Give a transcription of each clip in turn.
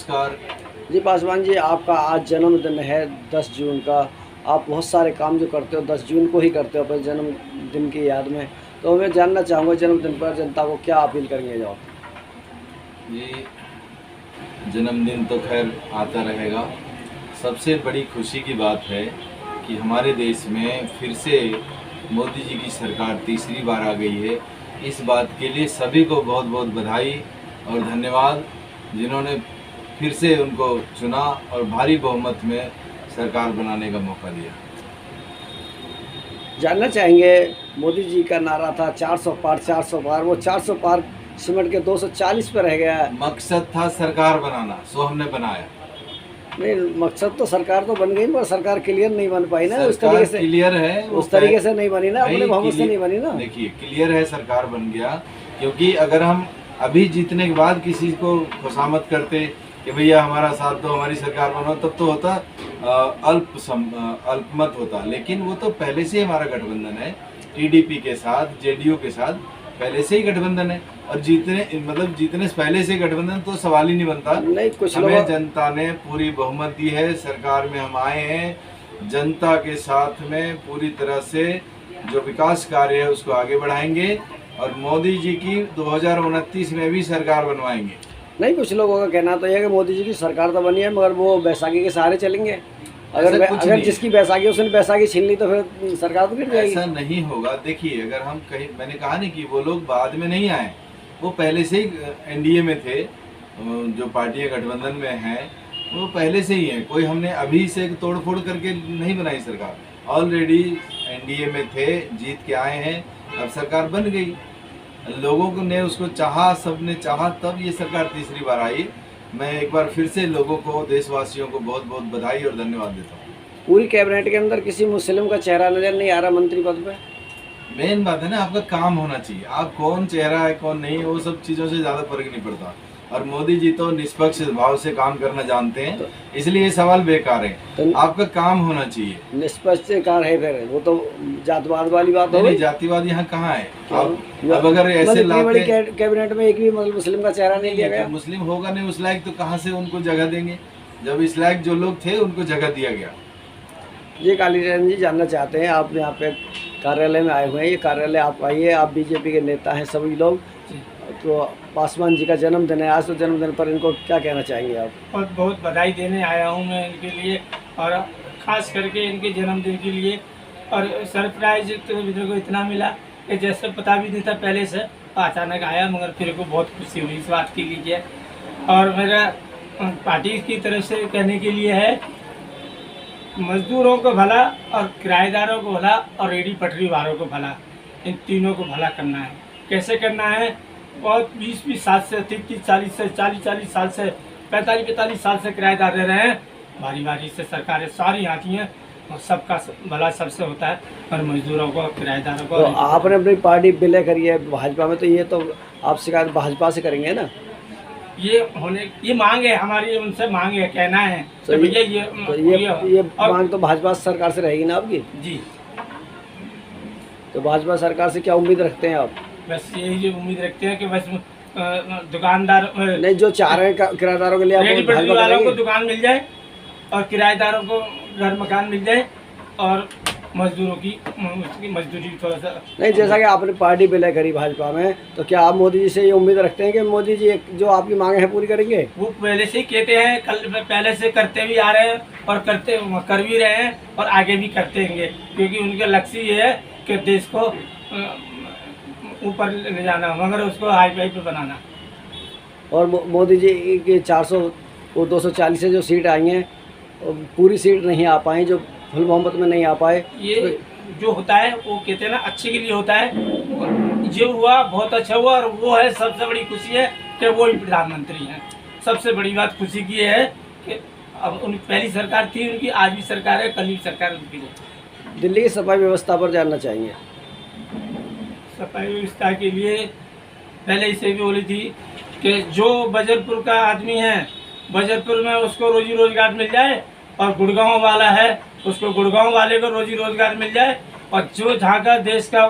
नमस्कार जी पासवान जी, आपका आज जन्मदिन है 10 जून का। आप बहुत सारे काम जो करते हो 10 जून को ही करते हो अपने जन्मदिन की याद में। तो मैं जानना चाहूँगा जन्मदिन पर जनता को क्या अपील करेंगे आप? ये जन्मदिन तो खैर आता रहेगा। सबसे बड़ी खुशी की बात है कि हमारे देश में फिर से मोदी जी की सरकार तीसरी बार आ गई है। इस बात के लिए सभी को बहुत बहुत बधाई और धन्यवाद, जिन्होंने फिर से उनको चुना और भारी बहुमत में सरकार बनाने का मौका दिया। जानना चाहेंगे, मोदी जी का नारा था 400 पार 400 पार, वो 400 पार सिमट के 240 पे रह गया है। मकसद था सरकार बनाना, सो हमने बनाया। नहीं, मकसद तो सरकार तो बन गई पर सरकार क्लियर नहीं बन पाई ना। उस सरकार तरीके से क्लियर है, उस तरीके से नहीं बनी ना, अपने बहुमत से नहीं बनी ना। देखिए, क्लियर है, सरकार बन गया। क्योंकि अगर हम अभी जीतने के बाद किसी को खुशामद करते कि भैया हमारा साथ दो, हमारी सरकार बनाओ, तब तो होता अल्पमत होता। लेकिन वो तो पहले से ही हमारा गठबंधन है, टीडीपी के साथ, जेडीयू के साथ पहले से ही गठबंधन है। और जीतने से पहले से गठबंधन तो सवाल ही नहीं बनता। नहीं, कुछ हमें जनता ने पूरी बहुमत दी है, सरकार में हम आए हैं, जनता के साथ में पूरी तरह से जो विकास कार्य है उसको आगे बढ़ाएंगे और मोदी जी की 2029 में भी सरकार बनवाएंगे। नहीं, कुछ लोगों का कहना तो यह है कि मोदी जी की सरकार तो बनी है मगर वो बैसाखी के सहारे चलेंगे। अगर जिसकी बैसाखी उसने बैसाखी छीन ली तो फिर सरकार तो गिर जाएगी। ऐसा नहीं होगा। देखिए, अगर हम कहीं, मैंने कहा नहीं कि वो लोग बाद में नहीं आए, वो पहले से ही एनडीए में थे। जो पार्टियां गठबंधन में हैं वो पहले से ही हैं। कोई हमने अभी से तोड़ फोड़ करके नहीं बनाई सरकार, ऑलरेडी एनडीए में थे, जीत के आए हैं, अब सरकार बन गई। लोगों ने उसको चाहा, सबने चाहा, तब ये सरकार तीसरी बार आई। मैं एक बार फिर से लोगों को, देशवासियों को बहुत बहुत बधाई और धन्यवाद देता हूँ। पूरी कैबिनेट के अंदर किसी मुस्लिम का चेहरा नजर नहीं आ रहा मंत्री पद पे। मेन बात है ना, आपका काम होना चाहिए। आप कौन चेहरा है कौन नहीं, वो सब चीज़ों से ज़्यादा फर्क नहीं पड़ता। और मोदी जी तो निष्पक्ष भाव से काम करना जानते हैं, इसलिए ये सवाल बेकार है। तो आपका काम होना चाहिए। निष्पक्ष कार है, फिर वो तो जातिवाद वाली बात हो गई। जातिवाद यहाँ कहाँ है? अब अगर ऐसे बड़ी कैबिनेट में एक भी मुस्लिम का चेहरा नहीं दिया गया। मुस्लिम होगा नहीं उस लायक तो कहाँ से उनको जगह देंगे? जब इस लायक जो लोग थे उनको जगह दिया गया। ये कालीचरण जी, जानना चाहते हैं, आप यहाँ पे कार्यालय में आए हुए हैं, ये कार्यालय आप आइए, आप बीजेपी के नेता हैं सभी लोग, तो पासवान जी का जन्मदिन है आज, तो जन्मदिन पर इनको क्या कहना चाहेंगे आप? बहुत बहुत बधाई देने आया हूँ मैं इनके लिए, और ख़ास करके इनके जन्मदिन के लिए। और सरप्राइज तो मेरे को इतना मिला कि जैसे पता भी नहीं था पहले से, अचानक आया, मगर फिर को बहुत खुशी हुई इस बात के लिए। और मेरा पार्टी की तरफ से कहने के लिए है, मजदूरों को भला और किराएदारों को भला और रेडी पटरी वालों को भला, इन तीनों को भला करना है। कैसे करना है? बहुत 20-20 साल से, 30-40 से, 40-40 साल से, 45-45 साल से किराएदार रह रहे हैं। बारी बारी से सरकारें सारी आती हैं और सबका भला सबसे होता है, और मजदूरों को, किराएदारों को। तो आपने अपनी पार्टी विलय करी है भाजपा में, तो ये तो आप शिकायत भाजपा से करेंगे ना? ये मांग है हमारी, उनसे मांग है, कहना है तो भैया ये मांग तो भाजपा सरकार से रहेगी ना आपकी? जी। तो भाजपा सरकार से क्या उम्मीद रखते हैं आप? बस यही जो उम्मीद रखते हैं कि बस दुकानदार नहीं, जो चाह रहे हैं किराएदारों के लिए रेडी पटरी वालों को दुकान मिल जाए और किराएदारों को घर मकान मिल जाए और मजदूरों की मजदूरी थोड़ा सा नहीं। जैसा कि आपने पार्टी विलय करी भाजपा में, तो क्या आप मोदी जी से ये उम्मीद रखते हैं कि मोदी जी जो आपकी मांगे हैं पूरी करेंगे? वो पहले से ही कहते हैं, पहले से करते भी आ रहे हैं और कर भी रहे हैं और आगे भी करते रहेंगे, क्योंकि उनका लक्ष्य ये है कि देश को ऊपर ले जाना, मगर उसको हाई फाई पे बनाना। और मोदी जी की 400 और 240 से जो सीट आई हैं, पूरी सीट नहीं आ पाई, जो फुल बहुमत में नहीं आ पाए। ये जो होता है वो कहते हैं ना, अच्छे के लिए होता है। जो हुआ बहुत अच्छा हुआ, और वो है सबसे बड़ी खुशी है कि वो ही प्रधानमंत्री हैं। सबसे बड़ी बात खुशी की है कि अब उनकी पहली सरकार थी उनकी, आज भी सरकार है, कल भी सरकार उनकी है। दिल्ली की सफाई व्यवस्था पर जानना चाहेंगे। सफाई व्यवस्था के लिए पहले इसे भी बोली थी कि जो बजरपुर का आदमी है, बजरपुर में उसको रोजी रोजगार मिल जाए, और गुड़गांव वाला है उसको गुड़गांव वाले को रोजी रोजगार मिल जाए, और जो जहाँ का देश का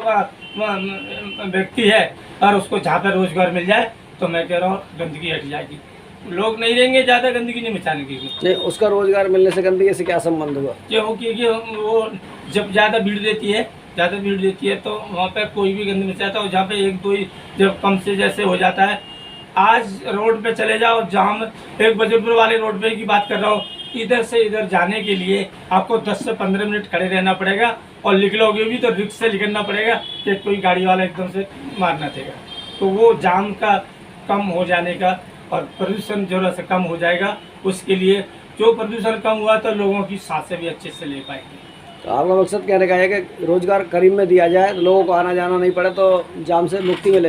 व्यक्ति है और उसको जहाँ पर रोजगार मिल जाए, तो मैं कह रहा हूँ गंदगी हट जाएगी। लोग नहीं रहेंगे, ज़्यादा गंदगी नहीं मचाने की। नहीं, उसका रोजगार मिलने से गंदगी से क्या संबंध हुआ? क्योंकि वो जब ज़्यादा भीड़ देती है तो वहाँ पे कोई भी गंदगी मचाता है। और जहाँ पे एक दो ही जब कम से जैसे हो जाता है, आज रोड पे चले जाओ, जाम एक बजरपुर वाले रोड पे की बात कर रहा हूँ, इधर से इधर जाने के लिए आपको 10 से 15 मिनट खड़े रहना पड़ेगा, और निकलोगे भी तो रिक्स से निकलना पड़ेगा कि कोई गाड़ी वाला एकदम से मारना देगा। तो वो जाम का कम हो जाने का और प्रदूषण जरूर से कम हो जाएगा। उसके लिए जो प्रदूषण कम हुआ तो लोगों की सांसें भी अच्छे से ले पाएंगे। तो आपका मकसद कहने का है कि रोजगार करीब में दिया जाए, लोगों को आना जाना नहीं पड़े, तो जाम से मुक्ति मिलेगी।